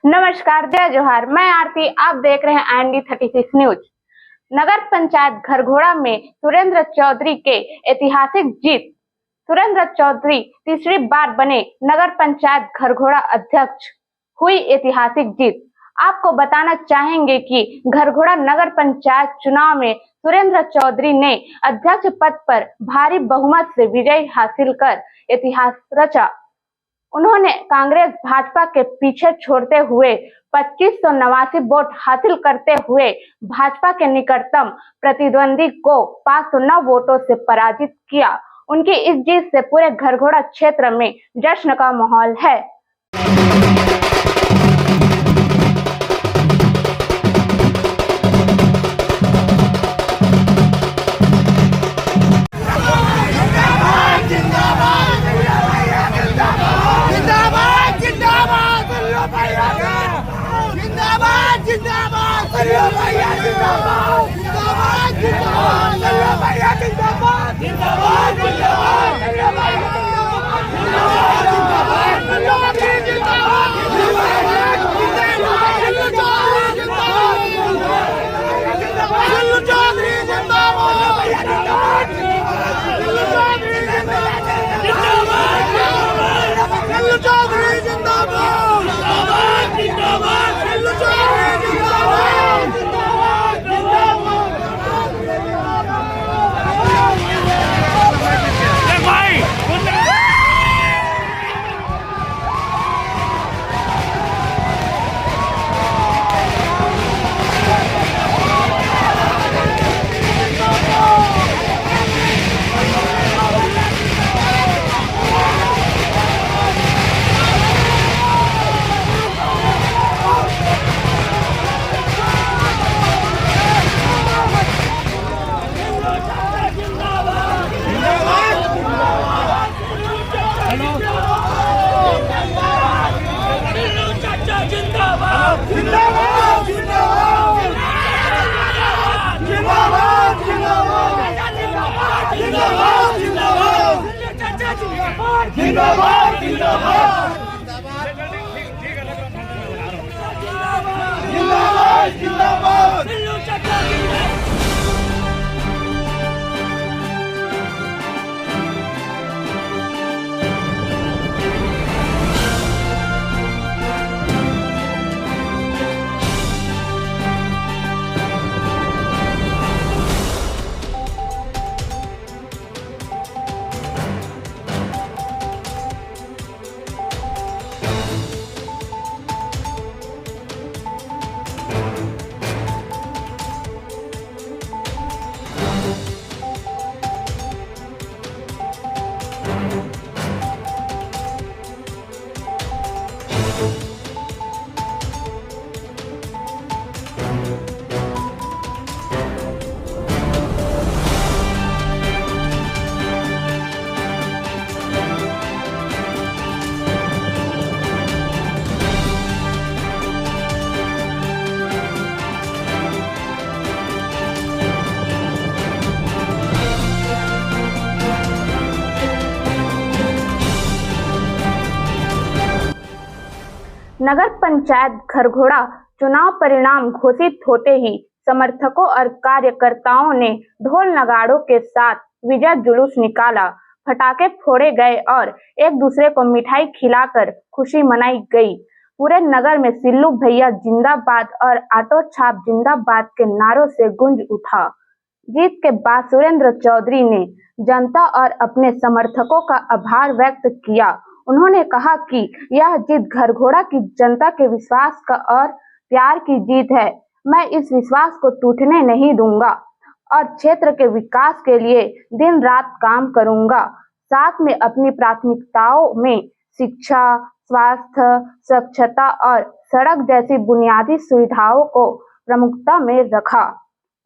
नमस्कार, जय जोहार। मैं आरती, आप देख रहे हैं ND36 न्यूज। नगर पंचायत घरघोड़ा में सुरेंद्र चौधरी के ऐतिहासिक जीत। सुरेंद्र चौधरी तीसरी बार बने नगर पंचायत घरघोड़ा अध्यक्ष, हुई ऐतिहासिक जीत। आपको बताना चाहेंगे कि घरघोड़ा नगर पंचायत चुनाव में सुरेंद्र चौधरी ने अध्यक्ष पद पर भारी बहुमत से विजय हासिल कर इतिहास रचा। उन्होंने कांग्रेस भाजपा के पीछे छोड़ते हुए 2589 वोट हासिल करते हुए भाजपा के निकटतम प्रतिद्वंदी को 509 वोटों से पराजित किया। उनकी इस जीत से पूरे घरघोड़ा क्षेत्र में जश्न का माहौल है। जिंदाबाद जिंदाबाद जिंदाबाद जिंदाबाद। नगर पंचायत घरघोड़ा चुनाव परिणाम घोषित होते ही समर्थकों और कार्यकर्ताओं ने ढोल नगाड़ों के साथ विजय जुलूस निकाला, पटाखे फोड़े गए और एक दूसरे को मिठाई खिलाकर खुशी मनाई गई। पूरे नगर में सिल्लू भैया जिंदाबाद और ऑटो छाप जिंदाबाद के नारों से गूंज उठा। जीत के बाद सुरेंद्र चौधरी ने जनता और अपने समर्थकों का आभार व्यक्त किया। उन्होंने कहा कि यह जीत घरघोड़ा की जनता के विश्वास का और प्यार की जीत है। मैं इस विश्वास को टूटने नहीं दूंगा और क्षेत्र के विकास के लिए दिन रात काम करूंगा। साथ में अपनी प्राथमिकताओं में शिक्षा, स्वास्थ्य, स्वच्छता और सड़क जैसी बुनियादी सुविधाओं को प्रमुखता में रखा।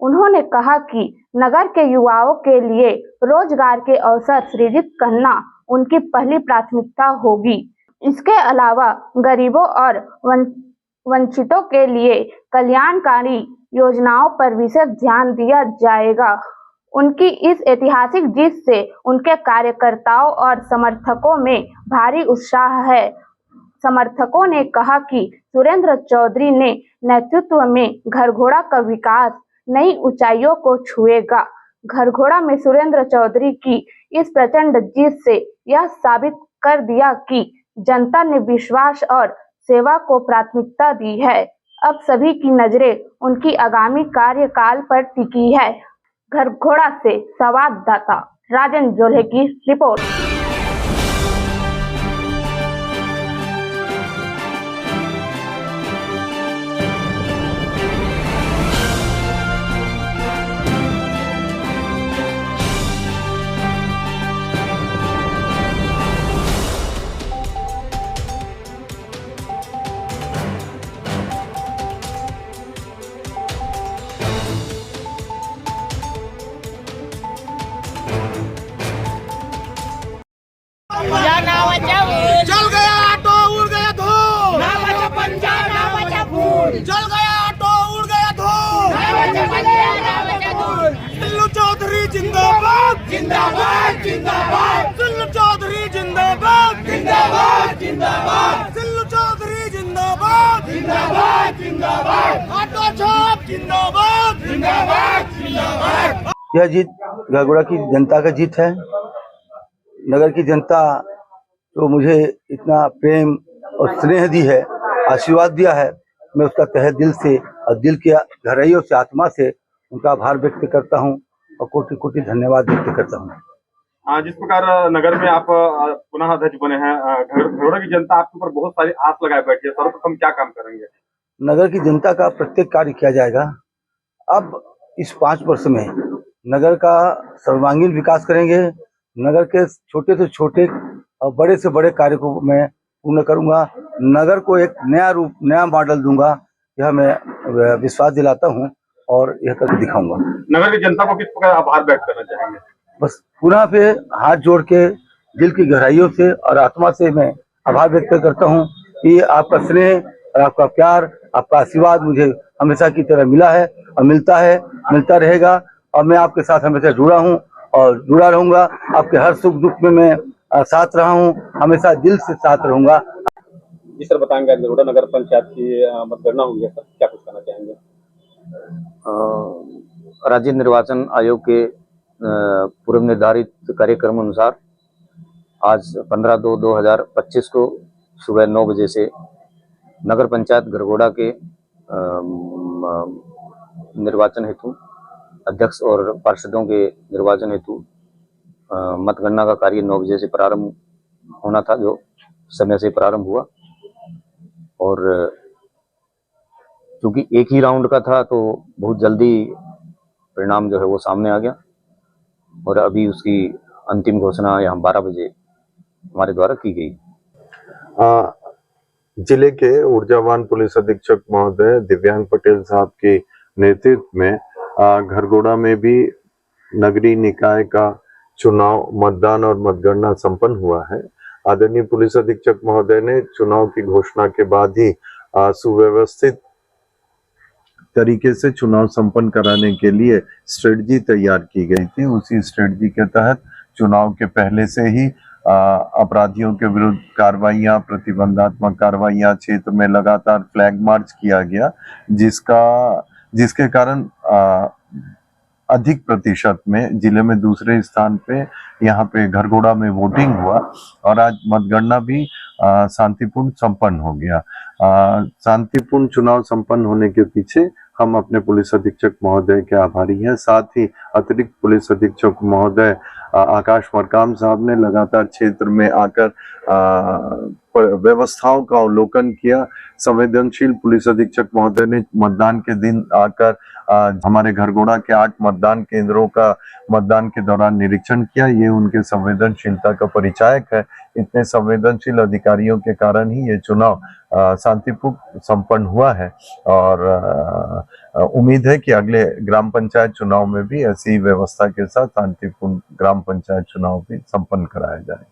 उन्होंने कहा कि नगर के युवाओं के लिए रोजगार के अवसर सृजित करना उनकी पहली प्राथमिकता होगी। इसके अलावा गरीबों और वंचितों के लिए कल्याणकारी योजनाओं पर विशेष ध्यान दिया जाएगा। उनकी इस ऐतिहासिक जीत से उनके कार्यकर्ताओं और समर्थकों में भारी उत्साह है। समर्थकों ने कहा कि सुरेंद्र चौधरी ने नेतृत्व में घरघोड़ा का विकास नई ऊंचाइयों को छुएगा। घरघोड़ा में सुरेंद्र चौधरी की इस प्रचंड जीत से यह साबित कर दिया कि जनता ने विश्वास और सेवा को प्राथमिकता दी है। अब सभी की नजरें उनकी आगामी कार्यकाल पर टिकी है। घरघोड़ा से संवाददाता राजन जोल्हे की रिपोर्ट। चल गया ऑटो उड़ गया धूल, नावाचा पंजा नावाचा फूल, चल गया ऑटो उड़ गया धूल, नावाचा पंजा नावाचा फूल। सिल्लू चौधरी जिंदाबाद जिंदाबाद जिंदाबाद, सिल्लू चौधरी जिंदाबाद जिंदाबाद जिंदाबाद, सिल्लू चौधरी जिंदाबाद जिंदाबाद जिंदाबाद, ऑटो छाप जिंदाबाद जिंदाबाद जिंदाबाद। यह जीत घरघोड़ा की जनता का जीत है। नगर की जनता तो मुझे इतना प्रेम और स्नेह दी है, आशीर्वाद दिया है, मैं उसका तहे दिल से और दिल के गहराइयों से, आत्मा से उनका आभार व्यक्त करता हूं और कोटि कोटि धन्यवाद व्यक्त करता हूं। जिस प्रकार नगर में आप पुनः अध्यक्ष बने हैं, घरघोड़ा की जनता आपके ऊपर बहुत सारी आस लगाए बैठी है, सर्वप्रथम क्या काम करेंगे? नगर की जनता का प्रत्येक कार्य किया जाएगा। अब इस 5 वर्ष में नगर का सर्वांगीण विकास करेंगे। नगर के छोटे से छोटे और बड़े से बड़े कार्य को मैं पूर्ण करूंगा। नगर को एक नया रूप, नया मॉडल दूंगा, यह मैं विश्वास दिलाता हूं और यह करके दिखाऊंगा। नगर की जनता को किस प्रकार आभार व्यक्त करना चाहेंगे? बस पुनः पे हाथ जोड़ के दिल की गहराइयों से और आत्मा से मैं आभार व्यक्त करता हूं कि आपका स्नेह और आपका प्यार, आपका आशीर्वाद मुझे हमेशा की तरह मिला है और मिलता है, मिलता रहेगा। और मैं आपके साथ हमेशा जुड़ा हूँ और जुड़ा रहूंगा। आपके हर सुख दुख में मैं साथ रहा हूँ, हमेशा दिल से साथ रहूंगा। जी सर, बताएंगे घरघोड़ा नगर पंचायत की मतगणना हुई है सर, क्या कुछ कहना चाहेंगे? राज्य निर्वाचन आयोग के पूर्व निर्धारित कार्यक्रम अनुसार आज 15/2/2025 को सुबह 9 बजे से नगर पंचायत घरघोड़ा के निर्वाचन हेतु, अध्यक्ष और पार्षदों के निर्वाचन हेतु मतगणना का कार्य 9 बजे से प्रारंभ होना था, जो समय से प्रारंभ हुआ। और क्योंकि एक ही राउंड का था तो बहुत जल्दी परिणाम जो है वो सामने आ गया और अभी उसकी अंतिम घोषणा यहाँ 12 बजे हमारे द्वारा की गई। जिले के ऊर्जावान पुलिस अधीक्षक महोदय दिव्यांग पटेल साहब के नेतृत्व में घरघोड़ा में भी नगरीय निकाय का चुनाव, मतदान और मतगणना संपन्न हुआ है। आदरणीय पुलिस अधीक्षक महोदय ने चुनाव की घोषणा के बाद ही सुव्यवस्थित तरीके से चुनाव संपन्न कराने के लिए स्ट्रेटजी तैयार की गई थी। उसी स्ट्रेटजी के तहत चुनाव के पहले से ही अपराधियों के विरुद्ध कार्रवाइयां, प्रतिबंधात्मक कार्रवाइयां, क्षेत्र में लगातार फ्लैग मार्च किया गया, जिसके कारण अधिक प्रतिशत में जिले में दूसरे स्थान पे यहाँ पे घरघोड़ा में वोटिंग हुआ और आज मतगणना भी शांतिपूर्ण संपन्न हो गया। शांतिपूर्ण चुनाव संपन्न होने के पीछे हम अपने पुलिस अधीक्षक महोदय के आभारी हैं। साथ ही अतिरिक्त पुलिस अधीक्षक महोदय आकाश मरकाम साहब ने लगातार क्षेत्र में आकर व्यवस्थाओं का अवलोकन किया। संवेदनशील पुलिस अधीक्षक महोदय ने मतदान के दिन आकर हमारे घरघोड़ा के 8 मतदान केंद्रों का मतदान के दौरान निरीक्षण किया। ये उनके संवेदनशीलता का परिचायक है। इतने संवेदनशील अधिकारियों के कारण ही ये चुनाव शांतिपूर्ण संपन्न हुआ है और उम्मीद है कि अगले ग्राम पंचायत चुनाव में भी ऐसी व्यवस्था के साथ शांतिपूर्ण ग्राम पंचायत चुनाव भी संपन्न कराया जाए।